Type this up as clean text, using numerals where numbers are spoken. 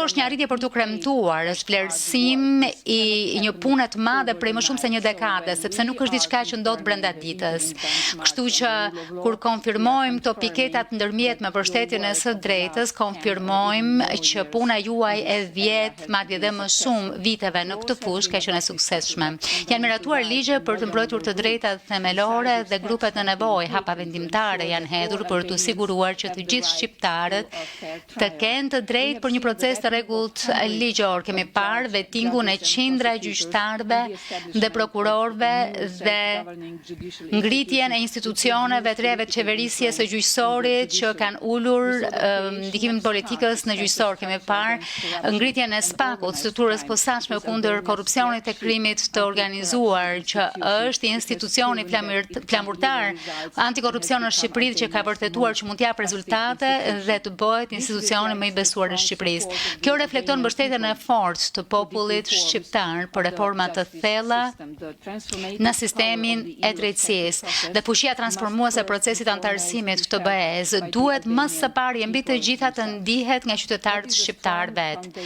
është një arritje për të kremtuar, është vlerësim i një pune të madhe prej më shumë se një dekade, sepse nuk është diçka që ndodh brenda ditës. Kështu që kur konfirmojmë këto piketat ndërmjet me mbështetjen e së drejtës, konfirmojmë që puna juaj e 10, madje edhe më shumë viteve në këtë fushë ka qenë e suksesshme. Janë miratuar ligje për të mbrojtur të drejtat themelore dhe grupet në nevojë, hapa vendimtare janë hedhur për të siguruar që të gjithë shqiptarët të kenë të drejtë për një proces të rregullt ligjor. Kemi parë vettingun e qindra gjyqtarëve dhe prokurorëve dhe ngritjen e institucioneve të reja të qeverisjes së gjyqësorit që kanë ulur ndikimin politikës në gjyqësor. Kemi parë ngritjen e SPAK-ut, strukturës posaçme kundër korrupsionit e krimit të organizuar, që është institucioni flamurtar antikorrupsion në Shqipëri që ka vërtetuar që mund të jap rezultate dhe të bëhet institucioni më i besuar në Shqipëri. Kjo reflekton mbështetjen e fortë të popullit shqiptar për reforma të thella në sistemin e drejtësisë dhe fuqia transformuese e procesit antarësimit të BE-s duhet më së pari mbi të gjitha të ndihet nga qytetarët shqiptar vetë.